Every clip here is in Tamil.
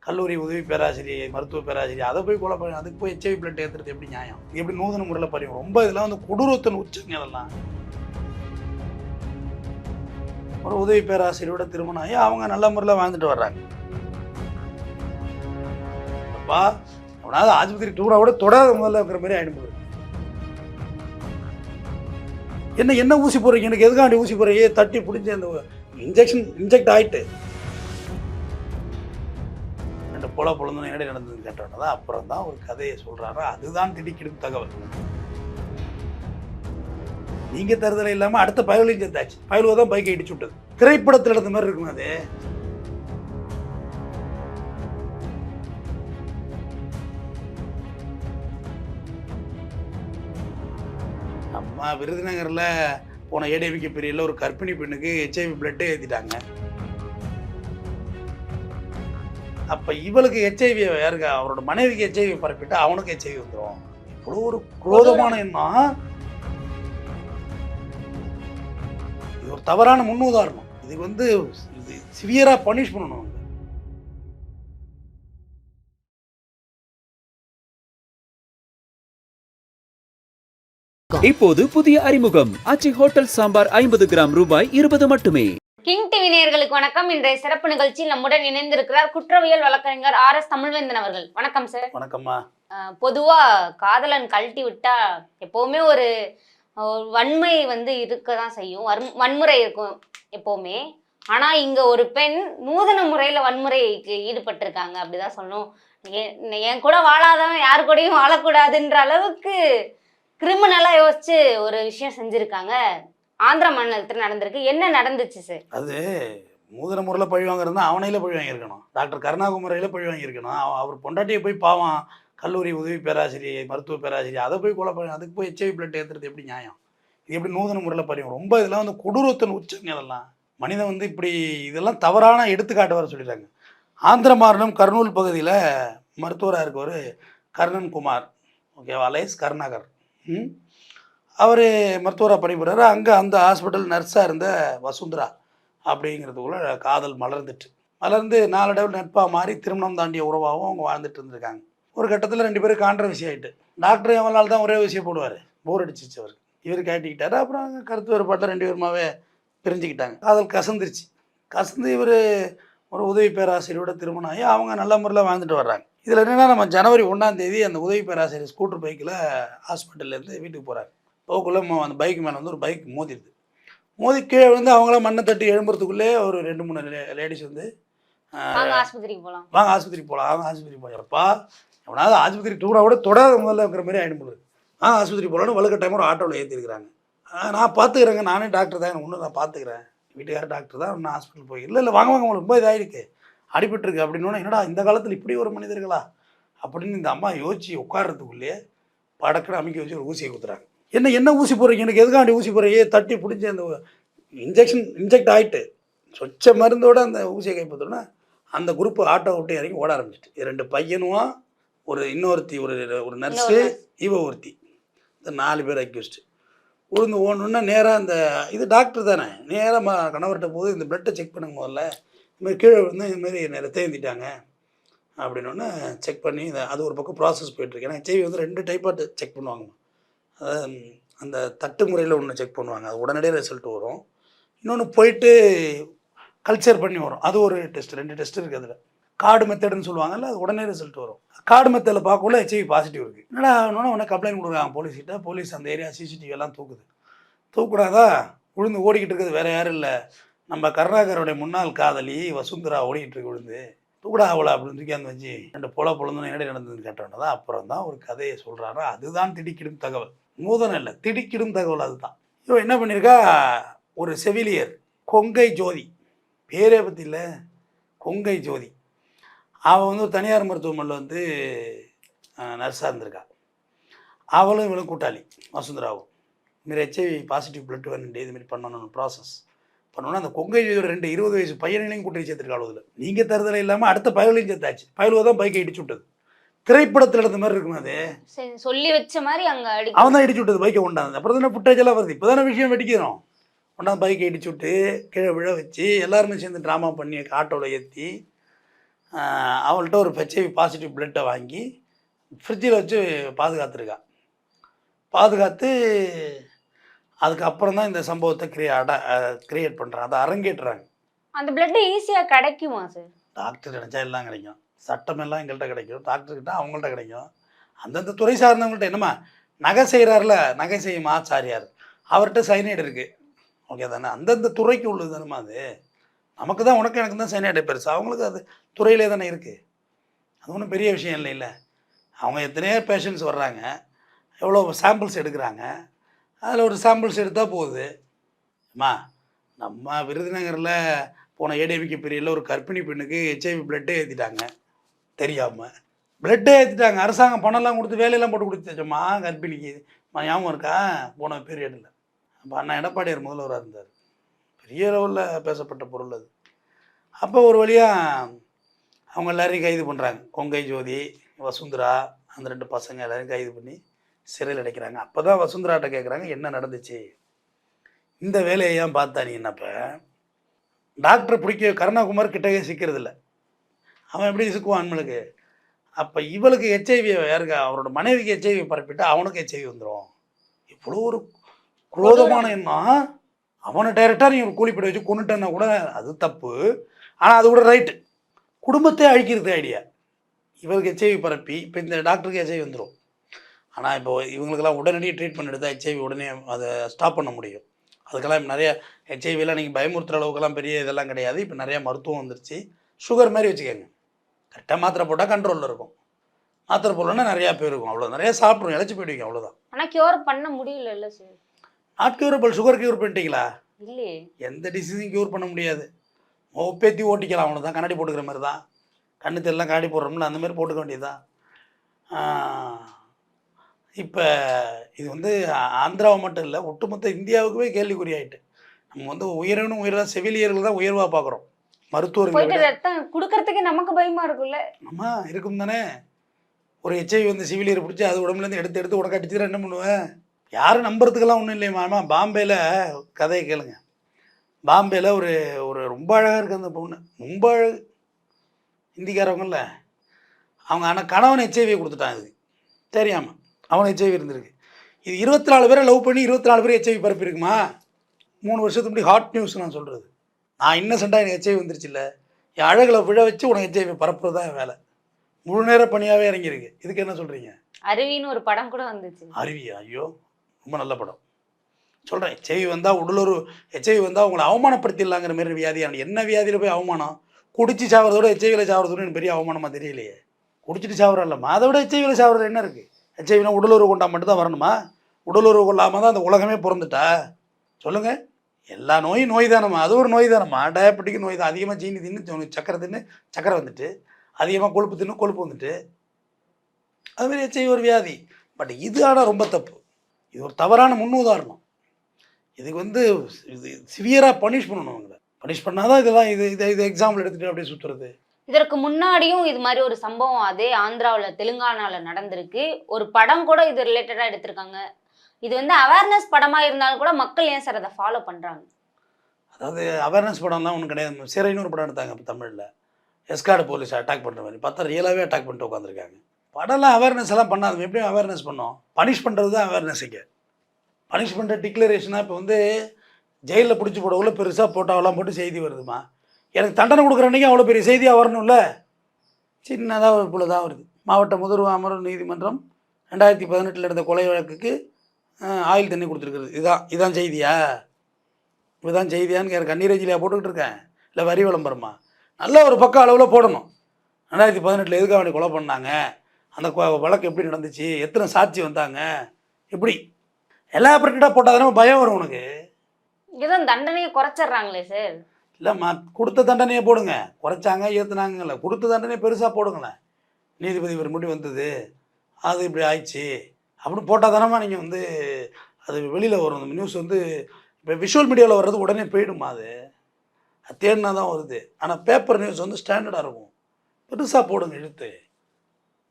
கல்லூரி உதவி பேராசிரியை மருத்துவ பேராசிரியர் அதை போய் கொலை பண்ணி அதுக்கு போய் HIV பிளட் ஏற்றுறது எப்படி நியாயம்? எப்படி நூதன முறையில் பரியும்? ரொம்ப இதெல்லாம் வந்து கொடூரத்தின் உச்சங்க. இதெல்லாம் ஒரு உதவி பேராசிரியரோட திருமணம் ஆகி அவங்க நல்ல முறையில் வாழ்ந்துட்டு வர்றாங்க. அப்பா அவனாவது ஆஸ்பத்திரி டூரா கூட தொடாத முதல்ல இருக்கிற மாதிரி ஆயிடும்போது என்ன ஊசி போடுறீங்க, எனக்கு எதுக்காண்டி ஊசி போடுறீங்க, தட்டி பிடிச்சி அந்த இன்ஜெக்ட் ஆகிட்டு ரெண்டு பொழுது என்னடி நடந்ததுன்னு கேட்டோன்னா தான் அப்புறம் தான் ஒரு கதையை சொல்கிறாரோ அதுதான் திடுக்கிடும் தகவல். நீங்கள் தருதலை இல்லாமல் அடுத்த பயலுலையும் சேர்த்தாச்சு. பயலுவை தான் பைக்கை இடிச்சு விட்டது. திரைப்படத்தில் நடந்த மாதிரி இருக்கும் அது. அம்மா விருதுநகரில் போன ஏடிஎம்கே பீரியடில் ஒரு கர்ப்பிணி பெண்ணுக்கு HIV பிளட்டே ஏற்றிட்டாங்க. அப்போ இவளுக்கு HIV யாருக்கு அவரோட மனைவிக்கு HIV பரப்பிட்டு அவனுக்கு HIV வந்துடும். இவ்வளோ ஒரு குரோதமான எண்ணம். இது ஒரு தவறான முன்னுதாரணம். இது வந்து இது சிவியராக பனிஷ் பண்ணணும். இப்போது புதிய அறிமுகம் ஆச்சி ஹோட்டல் சாம்பார் 50 கிராம் ரூபாய் 20 மட்டுமே. கிங் டிவி நேயர்களுக்கு வணக்கம். இன்றைய சிறப்பு நிகழ்ச்சியில் நம்முடன் இணைந்திருக்கிறார் குற்றவியல் வழக்கறிஞர் RS தமிழ்வேந்தன் அவர்கள். வணக்கம் சார். வணக்கம்மா. பொதுவா காதலன் கழட்டி விட்டா எப்பவுமே ஒரு வன்மை வந்து இருக்கதான் செய்யும், வன்முறை இருக்கும் எப்பவுமே. ஆனா இங்க ஒரு பெண் நூதன முறையில வன்முறைக்கு ஈடுபட்டிருக்காங்க அப்படிதான் சொல்லணும். என் கூட வாழாதவன் யாரு கூடயும் வாழக்கூடாதுன்ற அளவுக்கு கிரிமினலா யோசிச்சு ஒரு விஷயம் செஞ்சிருக்காங்க. ஆந்திர மாநிலத்தில் நடந்திருக்கு. என்ன நடந்துச்சு சார்? அது நூதன முறையில் பழி வாங்குறதுனா அவனையில பழி வாங்கியிருக்கணும். டாக்டர் கருணாகுமரையில் பழி வாங்கியிருக்கணும். அவர் பொண்டாட்டியை போய் பாவம் கல்லூரி உதவி பேராசிரியை மருத்துவ பேராசிரியர் அதை போய் கொலை பண்ணி அதுக்கு போய் HIV பிளட் ஏற்றுறது எப்படி நியாயம்? இது எப்படி நூதன முறையில் பரியும்? ரொம்ப இதெல்லாம் வந்து கொடூரத்தின் உச்சங்க. இதெல்லாம் மனிதன் வந்து இப்படி இதெல்லாம் தவறான எடுத்துக்காட்டு வர சொல்லிடுறாங்க. ஆந்திர மாநிலம் கர்னூல் பகுதியில் மருத்துவராக இருக்கவர் கர்ணன் குமார், ஓகேவா, அலைஸ் கருணாகர். அவர் மருத்துவராக பணிபுறாரு. அங்கே அந்த ஹாஸ்பிட்டல் நர்ஸாக இருந்த வசுந்தரா அப்படிங்கிறதுக்குள்ள காதல் மலர்ந்து நாளடைவில் நட்பாக மாறி திருமணம் தாண்டிய உறவாகவும் அவங்க வாழ்ந்துட்டு இருந்திருக்காங்க. ஒரு கட்டத்தில் 2 பேரும் கான்ட்ரவர்சி ஆகிட்டு டாக்டர் எவனால் தான் ஒரே விஷயம் போடுவார், போர் அடிச்சிச்சு அவருக்கு. இவர் கேட்டிக்கிட்டாரு. அப்புறம் கருத்து வேறுபாட்டில் 2 பேருமாவே பிரிஞ்சுக்கிட்டாங்க. காதல் கசந்து இவர் ஒரு உதவி பேராசிரியரோட திருமணம் ஆகி அவங்க நல்ல முறையில் வாழ்ந்துட்டு வர்றாங்க. இதில் என்னென்னா நம்ம ஜனவரி 1ஆம் தேதி அந்த உதவி பேராசிரியர் ஸ்கூட்டர் பைக்கில் ஹாஸ்பிட்டல்லேருந்து வீட்டுக்கு போகிறாங்க. போக்குள்ளே அந்த பைக் மேலே வந்து ஒரு பைக் மோதி கீழே வந்து அவங்களாம் மண்ணை தட்டி எழும்புறதுக்குள்ளே ஒரு 2-3 லேடிஸ் வந்து வாங்க ஆஸ்பத்திரிக்கு போகலாம் எப்பா எவனாவது ஆஸ்பத்திரி டூரா கூட தொடாத முதல்ல இருக்கிற மாதிரி ஆகிடும். ஆஸ்பத்திரி போகலான்னு வழுக்க டைம் ஒரு ஆட்டோவில் ஏற்றிருக்கிறாங்க. நான் பார்த்துக்கிறேங்க, நானே டாக்டர் தான், எனக்கு ஒன்றும் நான் பார்த்துக்கிறேன், வீட்டுக்கார டாக்டர் தான், நான் ஹாஸ்பிட்டல் போய் இல்லை வாங்க உங்களுக்கு ரொம்ப இதாகிருக்கு, அடிபட்டுருக்கு அப்படின்னா என்னடா இந்த காலத்தில் இப்படி ஒரு மனிதர்களா அப்படின்னு இந்த அம்மா யோசிச்சு உட்கார்றதுக்குள்ளேயே படக்குன்னு அமைக்க வச்சு ஒரு ஊசியை கொடுத்துறாங்க. என்ன ஊசி போடுறீங்க, எனக்கு எதுக்காண்டி ஊசி போடுறீங்க, தட்டி பிடிச்சி அந்த இன்ஜெக்ட் ஆகிட்டு சொச்ச மருந்தோடு அந்த ஊசியை கைப்பற்றோன்னா அந்த குரூப் ஆட்டோ விட்டு இறங்கி ஓட ஆரம்பிச்சிட்டு. 2 பையனும் இன்னொருத்தி ஒரு நர்ஸு, இவ ஒருத்தி, இந்த 4 பேர் அக்யூஸ்டு உழுந்து ஓடணுன்னா நேராக அந்த இது டாக்டர் தானே நேராக கணவர்கிட்ட போது இந்த பிளட்டை செக் பண்ணுங்க முதல்ல, இதுமாதிரி கீழே விழுந்து இதுமாரி ரத்தம் ஏந்திட்டாங்க அப்படின்னோடனே செக் பண்ணி அது ஒரு பக்கம் ப்ராசஸ் போயிட்டுருக்கு. ஏன்னா HIV வந்து 2 டைப்பாக செக் பண்ணுவாங்க. அதாவது அந்த தட்டு முறையில் ஒன்று செக் பண்ணுவாங்க, அது உடனடியே ரிசல்ட் வரும். இன்னொன்று போயிட்டு கல்ச்சர் பண்ணி வரும், அது ஒரு டெஸ்ட். 2 டெஸ்ட் இருக்குது. அதில் கார்டு மெத்தடுன்னு சொல்லுவாங்கல்ல, அது உடனே ரிசல்ட் வரும். கார்டு மெத்தடில் பார்க்கக்குள்ள HIV பாசிட்டிவ் இருக்குது. என்னடா உடனே கம்ப்ளைண்ட் கொடுக்குறாங்க போலீஸ்கிட்ட. போலீஸ் அந்த ஏரியா CCTV எல்லாம் தூக்குறாதா விழுந்து ஓடிக்கிட்டு இருக்குது வேறு யாரும் இல்லை, நம்ம கருணாகரோடைய முன்னாள் காதலி வசுந்தரா ஓடிக்கிட்டு இருக்கு விழுந்து, தூக்குடா அவளை அப்படின்னு தூக்கி அந்த வச்சு 2 பொழுதுன்னு என்னடி நடந்ததுன்னு கேட்டோன்னா தான் அப்புறம் தான் ஒரு கதையை சொல்கிறாரோ அதுதான் திடுக்கிடும் தகவல். நூதனம் இல்லை, திடுக்கிடும் தகவல். அதுதான் இவன் என்ன பண்ணியிருக்கா, ஒரு செவிலியர் கொங்கை ஜோதி, பேரே பற்றி இல்லை, கொங்கை ஜோதி. அவள் வந்து ஒரு தனியார் மருத்துவமனையில் வந்து நர்ஸாக இருந்திருக்கா. அவளும் இவளும் கூட்டாளி வசுந்தராவும். இதுமாரி HIV பாசிட்டிவ் பிளட் வேணுண்டு இதுமாரி பண்ணணும்னு ப்ராசஸ் பண்ணோன்னா அந்த கொங்கை ஜோதியோட 2 20 வயசு பையனையும் கூட்டி சேர்த்துருக்காள். அதில் நீங்கள் தருதலை இல்லாமல் அடுத்த பயலையும் சேர்த்தாச்சு. பயலுவை தான் பைக்கை இடிச்சு விட்டது. திரைப்படத்தில் நடந்த மாதிரி இருக்கும். அது சொல்லி வச்ச மாதிரி அங்கே அவன் தான் இடிச்சு விட்டது, பைக்கை கொண்டாந்து. அப்புறம் தானே ஃபுட்டேஜ் எல்லாம் வருது. இப்போ தானே விஷயம் வெடிக்கிறோம். கொண்டாந்து பைக்கை இடிச்சு விட்டு கீழே விழ வச்சு எல்லாருமே சேர்ந்து ட்ராமா பண்ணி ஆட்டோவில் ஏற்றி அவள்கிட்ட ஒரு ஹெச்ஐவி பாசிட்டிவ் பிளட்டை வாங்கி ஃப்ரிட்ஜில் வச்சு பாதுகாத்துருக்கா. பாதுகாத்து அதுக்கப்புறம் தான் இந்த சம்பவத்தை கிரியேட் பண்ணுறாங்க, அதை அரங்கேற்றுறாங்க. அந்த பிளட் ஈஸியாக கிடைக்குமா சார்? டாக்டர் கிடைச்சா எல்லாம் கிடைக்கும், சட்டமெல்லாம் எங்கள்கிட்ட கிடைக்கும், டாக்டர்கிட்ட அவங்கள்ட்ட கிடைக்கும். அந்தந்த துறை சார்ந்தவங்கள்ட்ட என்னம்மா நகை செய்கிறாருல, நகை செய்யும் ஆச்சாரியார், அவர்கிட்ட சைனைடு இருக்குது, ஓகே தானே, அந்தந்த துறைக்கு உள்ளது தானேம்மா அது. நமக்கு தான் உனக்கு எனக்கு தான் சைனைடு பெருசு, அவங்களுக்கு அது துறையிலே தானே இருக்குது. அது ஒன்றும் பெரிய விஷயம் இல்லை. அவங்க எத்தனையோ பேஷண்ட்ஸ் வர்றாங்க, எவ்வளோ சாம்பிள்ஸ் எடுக்கிறாங்க, அதில் ஒரு சாம்பிள்ஸ் எடுத்தால் போகுது. அம்மா நம்ம விருதுநகரில் போன ஏடிஎம்கே பீரியடில் ஒரு கர்ப்பிணி பெண்ணுக்கு ஹெச்ஐவி பிளட்டே ஏற்றிட்டாங்க தெரியாமல். பிளட்டே ஏற்றிட்டாங்க, அரசாங்கம் பணம்லாம் கொடுத்து வேலையெல்லாம் போட்டு கொடுத்துச்சோம்மா கர்ப்பிணிக்கு. ஞாபகம் இருக்கா போன பீரியடில்? அப்போ அண்ணா எடப்பாடியார் முதல்வராக இருந்தார், பெரிய லெவலில் பேசப்பட்ட பொருள் அது. அப்போ ஒரு வழியாக அவங்க எல்லாரையும் கைது பண்ணுறாங்க. கொங்கை ஜோதி, வசுந்தரா, அந்த 2 பசங்க எல்லாரையும் கைது பண்ணி சிறையில் அடைக்கிறாங்க. அப்போ தான் வசுந்தராட்ட கேட்குறாங்க என்ன நடந்துச்சு, இந்த வேலையை ஏன் பார்த்தா நீ என்னப்போ. டாக்டரை பிடிக்க கருணாகுமார் கிட்டவே சிக்கிறது இல்லை, அவன் எப்படி சிக்குவான் அன்மளுக்கு. அப்போ இவளுக்கு ஹெச்ஐவி, யாருக்கு அவரோட மனைவிக்கு ஹெச்ஐவி பரப்பிட்டு அவனுக்கு ஹெச்ஐவி வந்துடும். இவ்வளோ ஒரு குரோதமான எண்ணம். அவனை டைரெக்டாக நீ ஒரு கூலிப்படை வச்சு கொண்டுட்டேன்னா கூட அது தப்பு, ஆனால் அது கூட ரைட்டு. குடும்பத்தை அழிக்கிறது ஐடியா. இவருக்கு ஹெச்ஐவி பரப்பி இப்போ இந்த டாக்டருக்கு ஹெச்ஐவி வந்துடும். ஆனால் இப்போ இவங்களுக்கெல்லாம் உடனடியாக ட்ரீட்மெண்ட் எடுத்தால் ஹெச்ஐவி உடனே அதை ஸ்டாப் பண்ண முடியும். அதுக்கெல்லாம் நிறைய ஹெச்ஐவிலாம் நீங்கள் பயமுறுத்துகிற அளவுக்குலாம் பெரிய இதெல்லாம் கிடையாது. இப்போ நிறையா மருத்துவம் வந்துருச்சு. சுகர் மாதிரி வச்சுக்கோங்க, கரெக்டாக மாத்திரை போட்டால் கண்ட்ரோலில் இருக்கும். மாத்திரை போடலன்னா நிறையா பேர் இருக்கும், அவ்வளோ நிறையா சாப்பிட்ருவோம், இழைச்சி போயிடுவீங்க, அவ்வளோதான். ஆனால் கியூர் பண்ண முடியல sir. Not curable. Sugar cure பண்ணிட்டீங்களா? இல்லையே. எந்த டிசீஸையும் கியூர் பண்ண முடியாது. ஒப்பேத்தி ஓட்டிக்கலாம், அவ்வளோதான். கண்ணாடி போட்டுக்கிற மாதிரி தான், கண்ணு தெரியலாம் கண்ணாடி போடுறோம்ல அந்த மாதிரி போட்டுக்க வேண்டியதுதான். இப்போ இது வந்து ஆந்திராவை மட்டும் இல்லை, ஒட்டுமொத்த இந்தியாவுக்குமே கேள்விக்குறியாயிட்டு. நம்ம வந்து உயரணும் உயர்வாக செவிலியர்கள் தான் உயர்வாக பார்க்குறோம், மருத்துவர்கள் ரத்தம் கொடுக்கறதுக்கு நமக்கு பயமாக இருக்குல்ல. நம்ம இருக்கும் தானே. ஒரு ஹெச்ஐவி வந்து சிவிலியர் பிடிச்சி அது உடம்புலேருந்து எடுத்து உடக்க அடிச்சுதான் என்ன பண்ணுவேன்? யாரும் நம்புறதுக்கெல்லாம் ஒன்றும் இல்லையம்மா. பாம்பேயில் கதையை கேளுங்க. பாம்பேயில் ஒரு ஒரு ரொம்ப அழகாக இருக்குது அந்த பொண்ணு, ரொம்ப அழகு, ஹிந்திக்காரவங்கள்ல. அவங்க ஆனால் கணவன் ஹெச்ஐவியை கொடுத்துட்டான், இது தெரியாமல். அவன் ஹெச்ஐவி இருந்திருக்கு. இது 24 பேரை லவ் பண்ணி 24 பேர் ஹெச்ஐவி பரப்பியிருக்குமா? 3 வருஷத்துக்கு முன்னாடி ஹாட் நியூஸ் நான் சொல்கிறது. நான் இன்னசென்ட்டாக எனக்கு ஹெச்ஐவி வந்துருச்சு இல்லை, என் அழகில் விழ வச்சு உனக்கு ஹெச்ஐவி பரப்புறது தான் என் வேலை. முழு நேர பணியாகவே இறங்கியிருக்கு. இதுக்கு என்ன சொல்கிறீங்க? அருவின்னு ஒரு படம் கூட வந்துச்சு. அருவியா? ஐயோ ரொம்ப நல்ல படம். சொல்கிறேன், ஹெச்ஐவி வந்தால் உடலொரு ஹெச்ஐவி வந்தால் உங்களை அவமானப்படுத்திடலாங்கிற மாதிரி வியாதியான என்ன வியாதியில் போய் அவமானம்? குடிச்சு சாவறதோட ஹெச்ஐவியில் சாவறதோட எனக்கு பெரிய அவமானமாக தெரியலையே. குடிச்சிட்டு சாவரம் இல்லைம்மா, அதை விட ஹெச்ஐவியில் சாவறது என்ன இருக்குது? ஹெச்ஐவினா உடலுறவு கொண்டா மட்டும்தான் வரணுமா? உடலுறவு கொள்ளாமல் தான் அந்த உலகமே பிறந்துட்டா? சொல்லுங்கள். எல்லா நோயும் நோய் தானம்மா, அது ஒரு நோய் தானம்மா. டயபெட்டிக் நோய் தான். அதிகமாக சீனி தின்னு சக்கரை தின்னு சக்கரை வந்துட்டு, அதிகமாக கொழுப்பு தின்னு கொழுப்பு வந்துட்டு, அதுமாரி ஹெச்ஐவி ஒரு வியாதி. பட் இது ஆனால் ரொம்ப தப்பு. இது ஒரு தவறான முன்னுதாரணம். இதுக்கு வந்து இது சிவியராக பனிஷ் பண்ணணும். அவங்கள பனிஷ் பண்ணால் தான் இதெல்லாம் இது எக்ஸாம்பிள் எடுத்துகிட்டு அப்படியே சுற்றுறது. இதற்கு முன்னாடியும் இது மாதிரி ஒரு சம்பவம் அதே ஆந்திராவில் தெலுங்கானாவில் நடந்திருக்கு. ஒரு படம் கூட இது ரிலேட்டடாக எடுத்திருக்காங்க. இது வந்து அவேர்னஸ் படமாக இருந்தாலும் கூட மக்கள் ஏன் சார் அதை ஃபாலோ பண்ணுறாங்க? அதாவது அவேர்னஸ் படம்லாம் ஒன்றும் கிடையாது. சிறைன்னு ஒரு படம் எடுத்தாங்க இப்போ தமிழில், எஸ்கார்டு போலீஸ் அட்டாக் பண்ணுற மாதிரி. பார்த்தா ரியலாகவே அட்டாக் பண்ணிட்டு உட்காந்துருக்காங்க. படம்லாம் அவேர்னஸ் எல்லாம் பண்ணாது. எப்படியும் அவேர்னஸ் பண்ணோம். பனிஷ் பண்ணுறது தான் அவேர்னஸ். இங்கே பனிஷ் பண்ணுற டிக்ளரேஷனாக இப்போ வந்து ஜெயிலில் பிடிச்சி போடக்குள்ள பெருசாக போட்டாவெல்லாம் போட்டு செய்தி வருதுமா. எனக்கு தண்டனை கொடுக்குற அன்றைக்கி அவ்வளோ பெரிய செய்தியாக வரணும்ல, சின்னதாக ஒரு புள்ள தான் வருது. மாவட்ட முதல்வர் அமர்வு நீதிமன்றம் 2018 எடுத்த கொலை வழக்குக்கு ஆயில் தண்ணி கொடுத்துருக்குறது. இதான் செய்தியா? இதுதான் செய்தியான்னு எனக்கு கண்ணீரஞ்சிலியாக போட்டுக்கிட்டு இருக்கேன், இல்லை வரி விளம்பரமா? நல்ல ஒரு பக்கம் அளவில் போடணும். 2018 எதுக்காக வேண்டி கொலை பண்ணாங்க, அந்த வழக்கு எப்படி நடந்துச்சு, எத்தனை சாட்சி வந்தாங்க, இப்படி எலாபரேட்டடாக போட்டால் தானே பயம் வரும் உனக்கு. இதுதான் தண்டனையை குறைச்சிட்றாங்களே சார். இல்லைம்மா, கொடுத்த தண்டனையை போடுங்க. குறைச்சாங்க ஏற்றுனாங்கல்ல, கொடுத்த தண்டனையை பெருசாக போடுங்களேன். நீதிபதி ஒரு முடி வந்தது, அது இப்படி ஆயிடுச்சு அப்படின்னு போட்டால் தானம்மா நீங்கள் வந்து அது வெளியில் வரும். அந்த நியூஸ் வந்து இப்போ விஷுவல் மீடியாவில் வர்றது உடனே போயிடுமா? அது தேடினா தான் வருது. ஆனால் பேப்பர் நியூஸ் வந்து ஸ்டாண்டர்டாக இருக்கும். பெருசாக போடுங்க இழுத்து.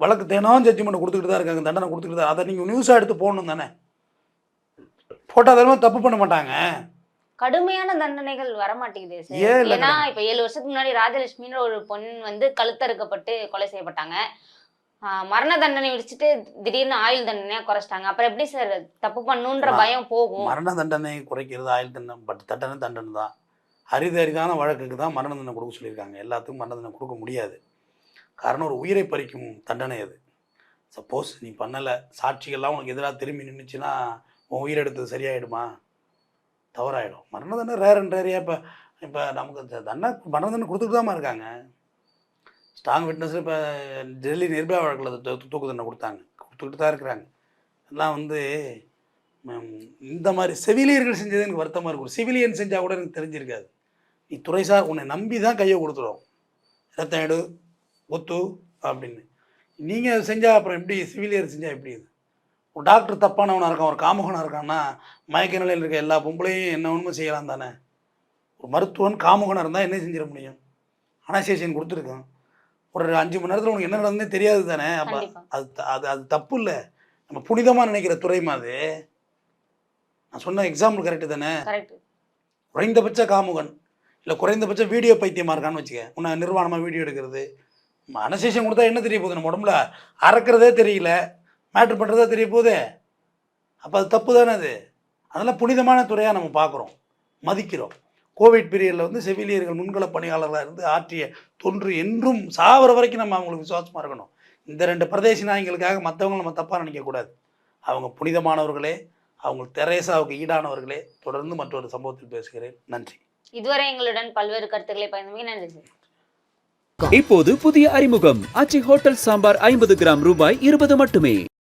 வழக்கு தேனாவும் ஜட்ஜ்மெண்ட் கொடுத்துக்கிட்டு தான் இருக்காங்க, தண்டனை கொடுத்துக்கிட்டு தான். அதை நீங்கள் நியூஸாக எடுத்து போடணும் தானே. போட்டால் தானே தப்பு பண்ண மாட்டாங்க. கடுமையான தண்டனைகள் வரமாட்டேங்குது ஏன் சார். இல்ல ஏன்னா இப்ப 7 வருஷத்துக்கு முன்னாடி ராஜலட்சுமின்ற ஒரு பொண் வந்து கழுத்தறுக்கப்பட்டு கொலை செய்யப்பட்டாங்க. மரண தண்டனை விதிச்சுட்டு திடீர்னு ஆயுள் தண்டனையா குறைச்சிட்டாங்க. அப்புறம் எப்படி சார் தப்பு பண்ணுன்ற பயம் போகும்? மரண தண்டனை குறைக்கிறது ஆயுள் தண்டனை, பட் தண்டனை தான். அரிதான வழக்குக்கு தான் மரண தண்டனை கொடுக்க சொல்லியிருக்காங்க. எல்லாத்துக்கும் மரண தண்டனை கொடுக்க முடியாது. காரணம் ஒரு உயிரை பறிக்கும் தண்டனை அது. சப்போஸ் நீ பண்ணலை, சாட்சிகள்லாம் உனக்கு எதிராக திரும்பி நின்றுச்சுன்னா உன் உயிரெடுத்தது சரியாயிடுமா? தவறாயிடும். மரண தண்டனை ரேரியாக இப்போ நமக்கு மரண தண்டனை கொடுத்துட்டு தான் இருக்காங்க. ஸ்ட்ராங் விட்னஸ் இப்போ டெல்லி நிர்பயா வழக்கில் தூக்கு தண்டனை கொடுத்துக்கிட்டு தான் இருக்கிறாங்க. எல்லாம் வந்து இந்த மாதிரி செவிலியர்கள் செஞ்சது எனக்கு வருத்தமாக இருக்கும். சிவிலியன் செஞ்சால் கூட எனக்கு தெரிஞ்சிருக்காது. நீ துறைசார் உன்னை நம்பி தான் கையை கொடுத்துடும், ரத்தம் எடு ஒத்து அப்படின்னு. நீங்கள் செஞ்சால் அப்புறம் எப்படி சிவிலியர் செஞ்சால் எப்படி? இது ஒரு டாக்டர் தப்பானவனாக இருக்கான், ஒரு காமுகனாக இருக்கான்னா மயக்க நிலையில் இருக்க எல்லா பொம்பளையும் என்ன ஒன்றுமே செய்யலாம் தானே. ஒரு மருத்துவன் காமுகனாக இருந்தால் என்ன செஞ்சிட முடியும்? அனஸ்தீசியா கொடுத்துருக்கோம், ஒரு 5 மணி நேரத்தில் உனக்கு என்ன நடந்ததுன்னே தெரியாது தானே. அப்போ அது தப்பு இல்லை. நம்ம புனிதமாக நினைக்கிற துறைமா அது. நான் சொன்ன எக்ஸாம்பிள் கரெக்டு தானே. குறைந்தபட்ச காமுகன் இல்லை குறைந்தபட்ச வீடியோ பைத்தியமாக இருக்கான்னு வச்சுக்க, உன்னை நிர்வாணமாக வீடியோ எடுக்கிறது. அனஸ்தீசியா கொடுத்தா என்ன தெரிய போகுது? நம்ம உடம்புல அறக்கிறதே தெரியல, மேட்ரு பண்ணுறதே தெரிய போகுது. அப்போ அது தப்பு தானே அது. அதெல்லாம் புனிதமான துறையாக நம்ம பார்க்குறோம், மதிக்கிறோம். கோவிட் பீரியடில் வந்து செவிலியர்கள் முன்கள பணியாளர்களாக இருந்து ஆற்றிய தொன்று என்றும் சாவர வரைக்கும் நம்ம அவங்களுக்கு விசுவாசமாக இருக்கணும். இந்த 2 பிரதேசி நாய்களுக்காக மற்றவங்க நம்ம தப்பாக நினைக்கக்கூடாது. அவங்க புனிதமானவர்களே, அவங்க தெரேசாவுக்கு ஈடானவர்களே. தொடர்ந்து மற்றொரு சம்பவத்தில் பேசுகிறேன். நன்றி. இதுவரை எங்களுடன் பல்வேறு கருத்துக்களை பகிர்ந்தமைக்கு நன்றி சார். இப்போது புதிய அறிமுகம் ஆச்சி ஹோட்டல் சாம்பார் 50 கிராம் ரூபாய் 20 மட்டுமே.